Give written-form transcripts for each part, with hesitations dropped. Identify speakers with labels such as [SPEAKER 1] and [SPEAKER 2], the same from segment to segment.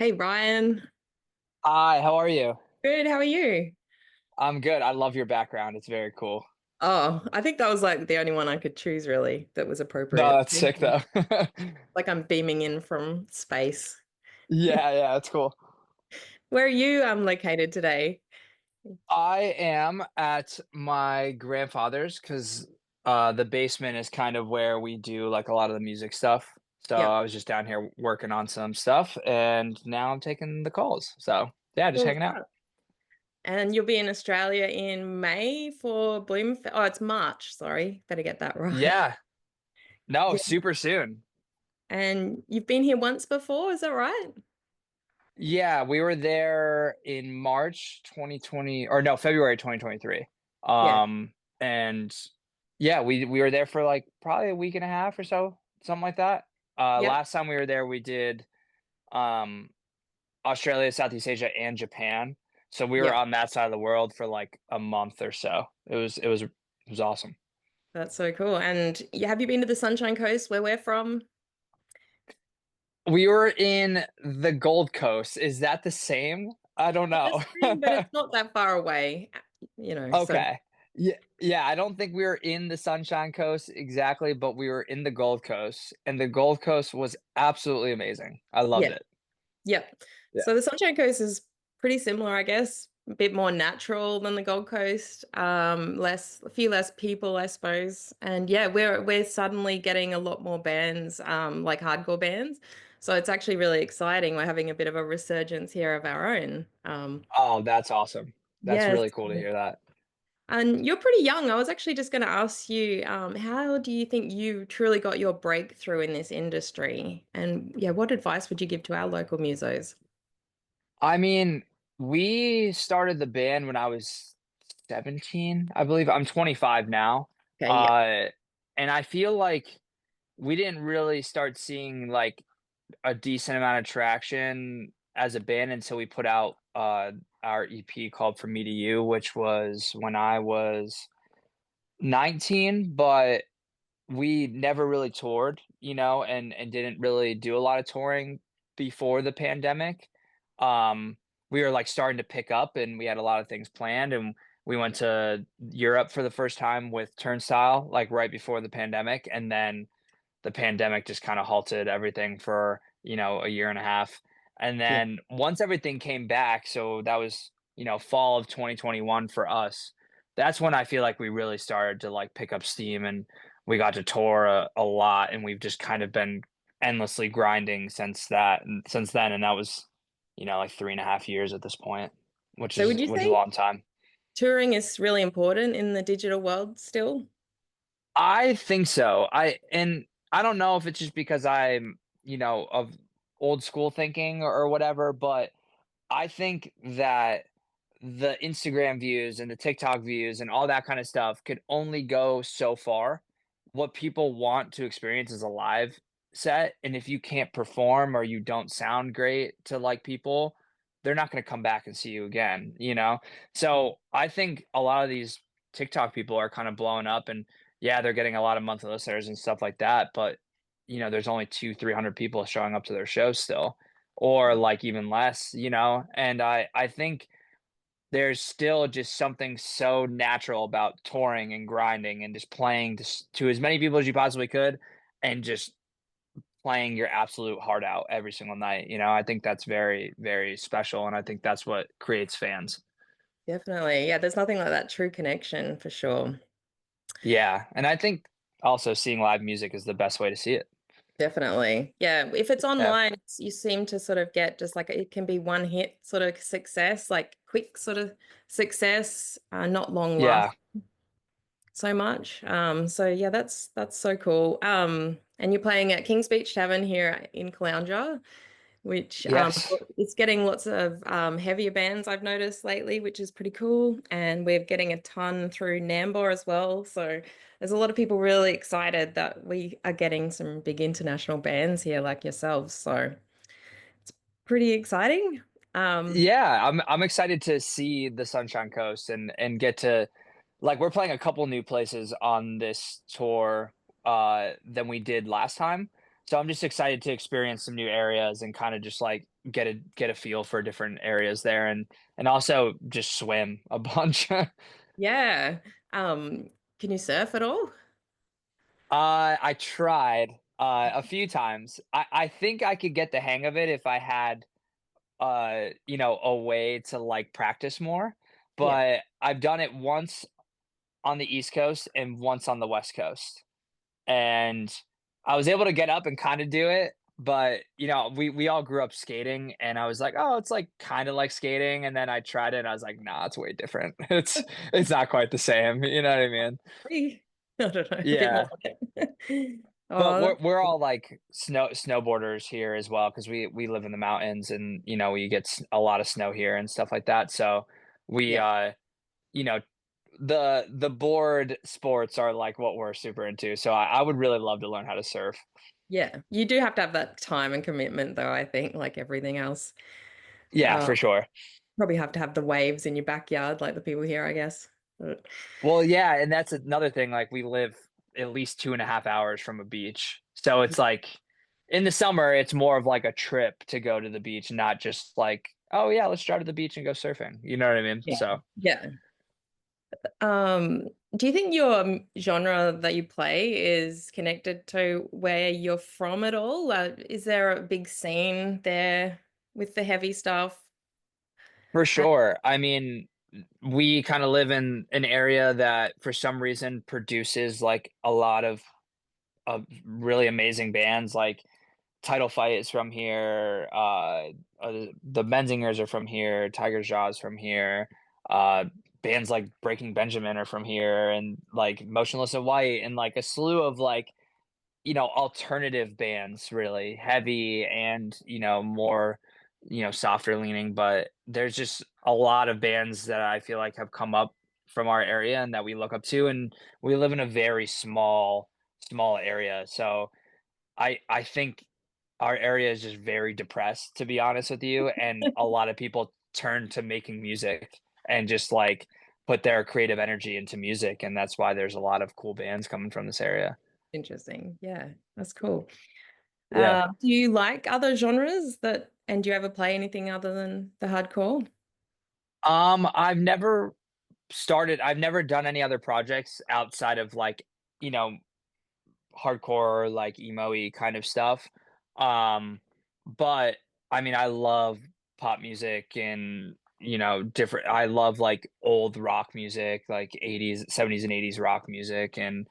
[SPEAKER 1] Hey Ryan,
[SPEAKER 2] Hi, how are you?
[SPEAKER 1] good. How are you?
[SPEAKER 2] I'm good. I love your background. It's very cool.
[SPEAKER 1] Oh, I think that was like the only one I could choose really that was
[SPEAKER 2] No,
[SPEAKER 1] appropriate.
[SPEAKER 2] that's
[SPEAKER 1] Thank
[SPEAKER 2] sick
[SPEAKER 1] you.
[SPEAKER 2] though.
[SPEAKER 1] Like I'm beaming in from space.
[SPEAKER 2] Yeah, that's cool.
[SPEAKER 1] Where are you located today?
[SPEAKER 2] I am at my grandfather's because the basement is kind of where we do like a lot of the music stuff. So
[SPEAKER 1] Yep.
[SPEAKER 2] I was just down here working on some stuff and now I'm taking the calls. So yeah, just
[SPEAKER 1] Cool
[SPEAKER 2] hanging out.
[SPEAKER 1] stuff. And you'll be in Australia in May for Bloomfest. Oh, it's March. Sorry, better get that right.
[SPEAKER 2] Yeah, no,
[SPEAKER 1] Yeah.
[SPEAKER 2] super soon.
[SPEAKER 1] And you've been here once before, is that right?
[SPEAKER 2] Yeah, we were there in March 2020 or no, February 2023.
[SPEAKER 1] Yeah.
[SPEAKER 2] And yeah, we were there for like probably a week and a half or so, something like that.
[SPEAKER 1] Yep.
[SPEAKER 2] Last time we were there, we did um Australia, Southeast Asia, and Japan. So we were
[SPEAKER 1] Yep.
[SPEAKER 2] on that side of the world for like a month or so. It was awesome.
[SPEAKER 1] That's so cool. And have you been to the Sunshine Coast where we're from?
[SPEAKER 2] We were in the Gold Coast. Is that the same? I don't
[SPEAKER 1] The
[SPEAKER 2] know.
[SPEAKER 1] same, but it's not that far away, so
[SPEAKER 2] Okay. Yeah, I don't think we were in the Sunshine Coast exactly, but we were in the Gold Coast, and the Gold Coast was absolutely amazing. I loved
[SPEAKER 1] yeah,
[SPEAKER 2] it.
[SPEAKER 1] yep.
[SPEAKER 2] Yeah.
[SPEAKER 1] So the Sunshine Coast is pretty similar, I guess, a bit more natural than the Gold Coast. A few less people, I suppose. And yeah, we're suddenly getting a lot more bands, like hardcore bands. So it's actually really exciting. We're having a bit of a resurgence here of our own.
[SPEAKER 2] Oh, that's awesome. That's
[SPEAKER 1] Yes.
[SPEAKER 2] really cool to hear that.
[SPEAKER 1] And you're pretty young. I was actually just going to ask you, how do you think you truly got your breakthrough in this industry? And yeah, what advice would you give to our local musos?
[SPEAKER 2] I mean, we started the band when I was 17, I believe. I'm 25 now.
[SPEAKER 1] Okay, yeah,
[SPEAKER 2] Uh, and I feel like we didn't really start seeing like a decent amount of traction as a band until we put out our EP called From Me to You, which was when I was 19, but we never really toured, and didn't really do a lot of touring before the pandemic. We were like starting to pick up and we had a lot of things planned and we went to Europe for the first time with Turnstile like right before the pandemic and then the pandemic just kind of halted everything for, a year and a half. And
[SPEAKER 1] yeah,
[SPEAKER 2] then once everything came back, so that was, fall of 2021 for us. That's when I feel like we really started to like pick up steam and we got to tour a lot and we've just kind of been endlessly grinding since then. And that was, like 3.5 years at this point, which
[SPEAKER 1] so
[SPEAKER 2] is
[SPEAKER 1] would you
[SPEAKER 2] which is a
[SPEAKER 1] say
[SPEAKER 2] long time.
[SPEAKER 1] touring is really important in the digital world still?
[SPEAKER 2] I think so. I don't know if it's just because I'm, of old school thinking or whatever, but I think that the Instagram views and the TikTok views and all that kind of stuff could only go so far. What people want to experience is a live set, and if you can't perform or you don't sound great to like people, they're not going to come back and see you again.
[SPEAKER 1] Yeah.
[SPEAKER 2] So I think a lot of these TikTok people are kind of blowing up and yeah, they're getting a lot of monthly listeners and stuff like that, but there's only 200-300 people showing up to their shows still or like even less. And I think there's still just something so natural about touring and grinding and just playing to as many people as you possibly could and just playing your absolute heart out every single night. I think that's very, very special, and I think that's what creates fans.
[SPEAKER 1] Definitely. Yeah, there's nothing like that true connection for sure.
[SPEAKER 2] Yeah, and I think also seeing live music is the best way to see it.
[SPEAKER 1] Definitely. Yeah. If it's
[SPEAKER 2] Yeah.
[SPEAKER 1] online, you seem to sort of get just like it can be one hit sort of success, like quick sort of success, not long last
[SPEAKER 2] Yeah.
[SPEAKER 1] so much. So yeah, that's so cool. And you're playing at Kings Beach Tavern here in Caloundra, which
[SPEAKER 2] Yes.
[SPEAKER 1] it's getting lots of heavier bands I've noticed lately, which is pretty cool. And we're getting a ton through Nambour as well. So there's a lot of people really excited that we are getting some big international bands here like yourselves. So pretty exciting. Um,
[SPEAKER 2] Yeah, I'm excited to see the Sunshine Coast and get to like we're playing a couple new places on this tour than we did last time. So I'm just excited to experience some new areas and kind of just like get a feel for different areas there and also just swim a bunch.
[SPEAKER 1] Yeah. Um, can you surf at all?
[SPEAKER 2] I tried a few times. I think I could get the hang of it if I had a way to like practice more.
[SPEAKER 1] Yeah.
[SPEAKER 2] But I've done it once on the East Coast and once on the West Coast. And I was able to get up and kind of do it, but we all grew up skating and I was like, "Oh, it's like kind of like skating." And then I tried it and I was like, "Nah, it's way different. It's not quite the same." You know what I mean?
[SPEAKER 1] Free. I don't know, a bit more
[SPEAKER 2] Yeah.
[SPEAKER 1] like it.
[SPEAKER 2] But
[SPEAKER 1] Oh,
[SPEAKER 2] we're
[SPEAKER 1] that's
[SPEAKER 2] all like snowboarders here as well because we live in the mountains and we get a lot of snow here and stuff like that. So we
[SPEAKER 1] yeah.
[SPEAKER 2] you know the board sports are like what we're super into. So I would really love to learn how to surf.
[SPEAKER 1] Yeah. You do have to have that time and commitment though, I think, like everything else.
[SPEAKER 2] Yeah,
[SPEAKER 1] Uh,
[SPEAKER 2] for sure.
[SPEAKER 1] probably have to have the waves in your backyard like the people here, I guess. But
[SPEAKER 2] Well, yeah, and that's another thing. Like we live at least 2.5 hours from a beach, so it's like in the summer it's more of like a trip to go to the beach, not just like, oh yeah, let's drive to the beach and go surfing. You know what I mean?
[SPEAKER 1] yeah.
[SPEAKER 2] So
[SPEAKER 1] Yeah. Um, do you think your genre that you play is connected to where you're from at all? Is there a big scene there with the heavy stuff?
[SPEAKER 2] for
[SPEAKER 1] Uh,
[SPEAKER 2] sure. I mean, we kind of live in an area that for some reason produces like a lot of really amazing bands. Like Title Fight is from here. The Benzingers are from here. Tiger Jaw's from here. Uh, Bands like Breaking Benjamin are from here, and like Motionless in White, and like a slew of like alternative bands, really heavy and more softer leaning. But there's just a lot of bands that I feel like have come up from our area and that we look up to, and we live in a very small area, so I think our area is just very depressed, to be honest with you, and a lot of people turn to making music and just, like, put their creative energy into music, and that's why there's a lot of cool bands coming from this area.
[SPEAKER 1] Interesting. Yeah, that's cool.
[SPEAKER 2] Yeah.
[SPEAKER 1] Do you like other genres and do you ever play anything other than the hardcore?
[SPEAKER 2] I've never done any other projects outside of, like, you know, hardcore, like, emo-y kind of stuff. Um, but, I mean, I love pop music and, different I love, like, old rock music, like 80s, 70s and 80s rock music, and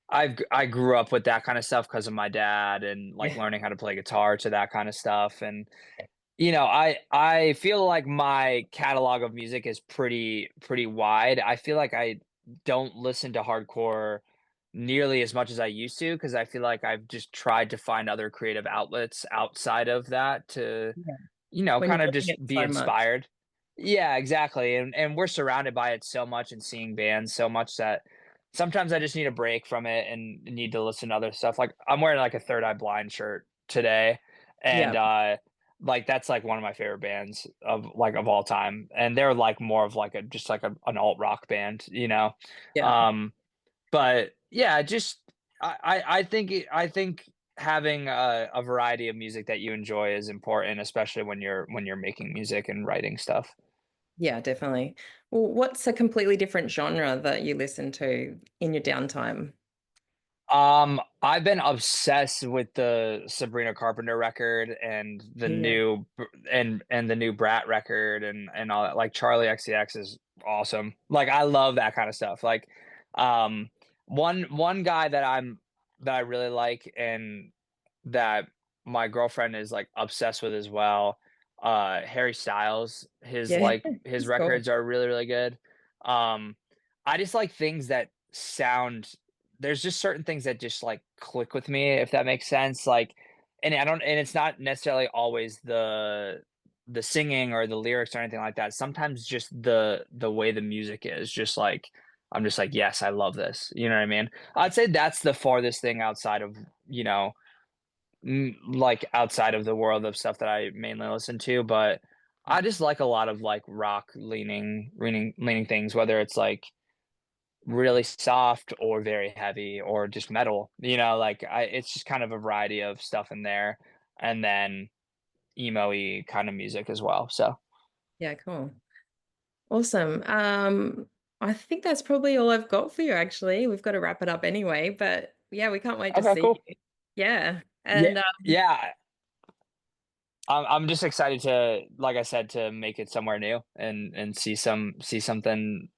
[SPEAKER 2] I grew up with that kinda stuff stuff because of my dad and, like,
[SPEAKER 1] Yeah.
[SPEAKER 2] learning how to play guitar to that kinda stuff, and I feel like my catalog of music is pretty wide. I feel like I don't listen to hardcore nearly as much as I used to because I feel like I've just tried to find other creative outlets outside of that to,
[SPEAKER 1] Yeah. When you're
[SPEAKER 2] kind of
[SPEAKER 1] doing
[SPEAKER 2] just
[SPEAKER 1] it
[SPEAKER 2] be
[SPEAKER 1] so much.
[SPEAKER 2] inspired. Yeah, exactly. And we're surrounded by it so much and seeing bands so much that sometimes I just need a break from it and need to listen to other stuff. Like I'm wearing like a Third Eye Blind shirt today, and
[SPEAKER 1] Yeah.
[SPEAKER 2] like that's like one of my favorite bands of all time. And they're like more of like a just like an alt rock band.
[SPEAKER 1] Yeah.
[SPEAKER 2] Um but yeah, just I think having a variety of music that you enjoy is important, especially when you're making music and writing stuff.
[SPEAKER 1] Yeah, definitely. Well, what's a completely different genre that you listen to in your downtime?
[SPEAKER 2] I've been obsessed with the Sabrina Carpenter record and
[SPEAKER 1] Yeah.
[SPEAKER 2] the new Brat record and all that. Like Charlie XCX is awesome. Like I love that kind of stuff. Like um one guy that I really like and that my girlfriend is like obsessed with as well. Harry Styles,
[SPEAKER 1] Yeah.
[SPEAKER 2] his
[SPEAKER 1] It's cool.
[SPEAKER 2] records are really, really good. Um, I just like things that sound there's just certain things that just like click with me, if that makes sense. Like and it's not necessarily always the singing or the lyrics or anything like that. Sometimes just the way the music is just like I'm just like, yes, I love this. You know what I mean? I'd say that's the farthest thing outside of, you know, like outside of the world of stuff that I mainly listen to, but I just like a lot of like rock leaning things, whether it's like really soft or very heavy or just metal, like it's just kind of a variety of stuff in there. And then emo-y kind of music as well. So,
[SPEAKER 1] Yeah, cool. Awesome. I think that's probably all I've got for you, actually. We've got to wrap it up anyway, but yeah, we can't wait to
[SPEAKER 2] okay,
[SPEAKER 1] see
[SPEAKER 2] cool.
[SPEAKER 1] you. Yeah.
[SPEAKER 2] Yeah,
[SPEAKER 1] And
[SPEAKER 2] yeah. I'm just excited to, like I said, to make it somewhere new and see something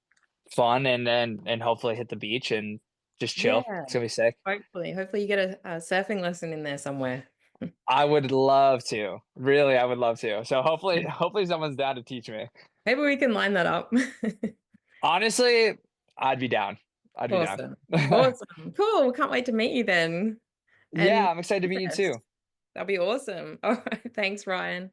[SPEAKER 2] fun and hopefully hit the beach and just chill.
[SPEAKER 1] yeah,
[SPEAKER 2] It's gonna be sick.
[SPEAKER 1] hopefully you get a surfing lesson in there somewhere.
[SPEAKER 2] I would love to. Really, I would love to. So
[SPEAKER 1] Yeah.
[SPEAKER 2] hopefully someone's down to teach me.
[SPEAKER 1] Maybe we can line that up.
[SPEAKER 2] Honestly, I'd be down. I'd be down.
[SPEAKER 1] Awesome. Awesome. Cool. We can't wait to meet you then. And
[SPEAKER 2] Yeah, I'm excited to meet you
[SPEAKER 1] yes,
[SPEAKER 2] too.
[SPEAKER 1] that'll be awesome. All right. Thanks, Ryan.